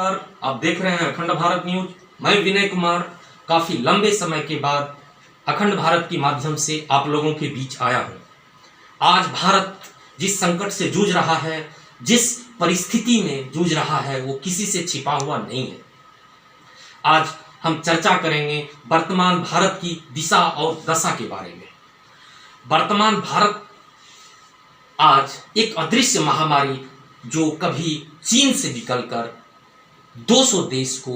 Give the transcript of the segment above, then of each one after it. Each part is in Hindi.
नमस्कार। आप देख रहे हैं अखंड भारत न्यूज। मैं विनय कुमार काफी लंबे समय के बाद अखंड भारत के माध्यम से आप लोगों के बीच आया हूं। आज भारत जिस संकट से जूझ रहा है, जिस परिस्थिति में जूझ रहा है, वो किसी से छिपा हुआ नहीं है। आज हम चर्चा करेंगे वर्तमान भारत की दिशा और दशा के बारे में। वर्तमान भारत आज एक अदृश्य महामारी जो कभी चीन से निकलकर 200 देश को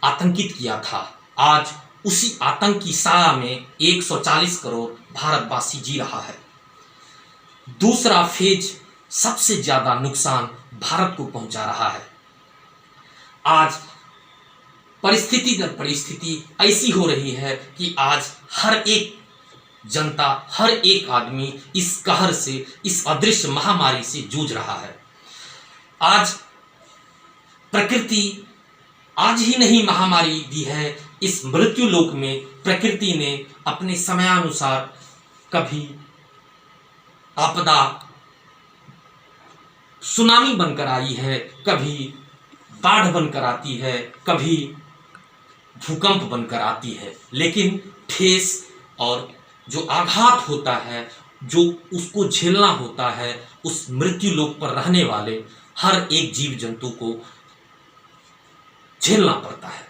आतंकित किया था, आज उसी आतंक की साया में 140 करोड़ भारतवासी जी रहा है। दूसरा फेज सबसे ज्यादा नुकसान भारत को पहुंचा रहा है। आज परिस्थिति दर परिस्थिति ऐसी हो रही है कि आज हर एक जनता, हर एक आदमी इस कहर से, इस अदृश्य महामारी से जूझ रहा है। आज प्रकृति आज ही नहीं महामारी दी है, इस मृत्यु लोक में प्रकृति ने अपने समयानुसार कभी आपदा सुनामी बनकर आई है, कभी बाढ़ बनकर आती है, कभी भूकंप बनकर आती है, लेकिन ठेस और जो आघात होता है, जो उसको झेलना होता है, उस मृत्यु लोक पर रहने वाले हर एक जीव जंतु को झेलना पड़ता है।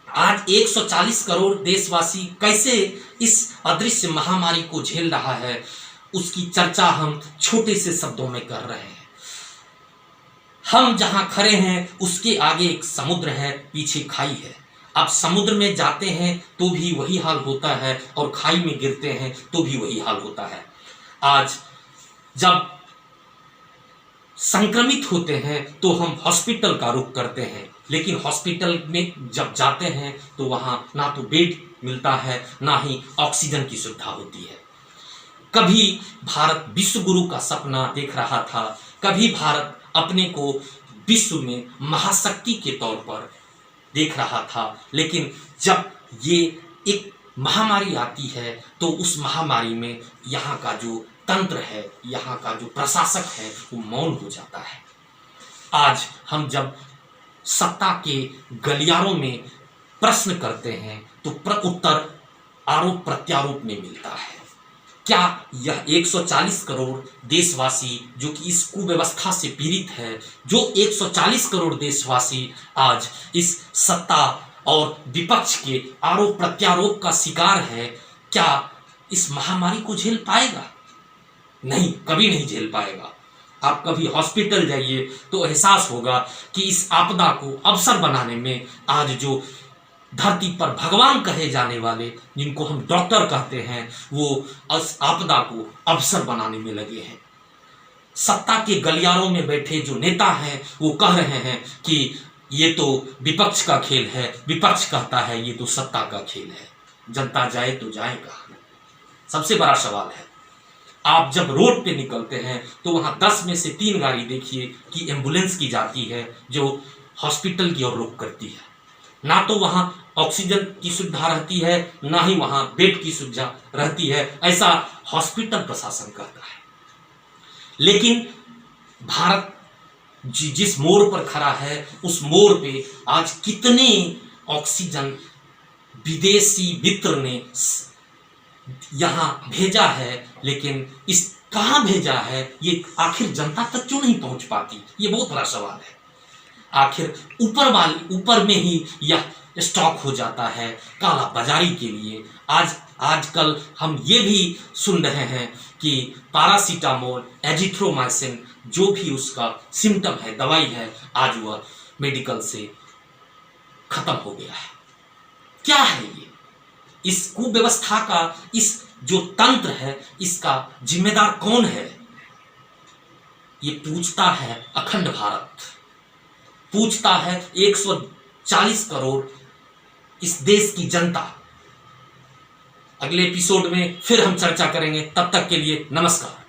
आज 140 करोड़ देशवासी कैसे इस अदृश्य महामारी को झेल रहा है, उसकी चर्चा हम छोटे से शब्दों में कर रहे हैं। हम जहां खड़े हैं उसके आगे एक समुद्र है, पीछे खाई है। अब समुद्र में जाते हैं तो भी वही हाल होता है और खाई में गिरते हैं तो भी वही हाल होता है। आज जब संक्रमित होते हैं तो हम हॉस्पिटल का रुख करते हैं, लेकिन हॉस्पिटल में जब जाते हैं तो वहां ना तो बेड मिलता है, ना ही ऑक्सीजन की सुविधा होती है। कभी भारत विश्व गुरु का सपना देख रहा था, कभी भारत अपने को विश्व में महाशक्ति के तौर पर देख रहा था, लेकिन जब ये एक महामारी आती है तो उस महामारी में यहाँ का जो तंत्र है, यहाँ का जो प्रशासक है, वो मौन हो जाता है। आज हम जब सत्ता के गलियारों में प्रश्न करते हैं तो उत्तर आरोप प्रत्यारोप में मिलता है। क्या यह 140 करोड़ देशवासी जो कि इस कुव्यवस्था से पीड़ित है, जो 140 करोड़ देशवासी आज इस सत्ता और विपक्ष के आरोप प्रत्यारोप का शिकार है, क्या इस महामारी को झेल पाएगा? नहीं, कभी नहीं झेल पाएगा। आप कभी हॉस्पिटल जाइए तो एहसास होगा कि इस आपदा को अवसर बनाने में आज जो धरती पर भगवान कहे जाने वाले, जिनको हम डॉक्टर कहते हैं, वो इस आपदा को अवसर बनाने में लगे हैं। सत्ता के गलियारों में बैठे जो नेता हैं वो कह रहे हैं कि ये तो विपक्ष का खेल है, विपक्ष कहता है ये तो सत्ता का खेल है। जनता जाए तो जाए कहां? सबसे बड़ा सवाल है, आप जब रोड पे निकलते हैं तो वहां 10 में से 3 गाड़ी देखिए कि एम्बुलेंस की जाती है जो हॉस्पिटल की ओर रुख करती है। ना तो वहां ऑक्सीजन की सुविधा रहती है, ना ही वहां बेड की सुविधा रहती है, ऐसा हॉस्पिटल प्रशासन कहता है। लेकिन भारत जिस मोड़ पर खड़ा है, उस मोड़ पे आज कितने ऑक्सीजन विदेशी मित्र ने यहां भेजा है, लेकिन इस कहां भेजा है ये आखिर जनता तक क्यों नहीं पहुंच पाती? ये बहुत बड़ा सवाल है। आखिर ऊपर में ही यह स्टॉक हो जाता है काला बाजारी के लिए। आजकल हम ये भी सुन रहे हैं कि पैरासीटामोल, एजिथ्रोमाइसिन, जो भी उसका सिम्टम है, दवाई है, आज वह मेडिकल से खत्म हो गया है। क्या है ये? इस कुव्यवस्था का, इस जो तंत्र है, इसका जिम्मेदार कौन है? ये पूछता है अखंड भारत, पूछता है 140 करोड़ इस देश की जनता। अगले एपिसोड में फिर हम चर्चा करेंगे। तब तक के लिए नमस्कार।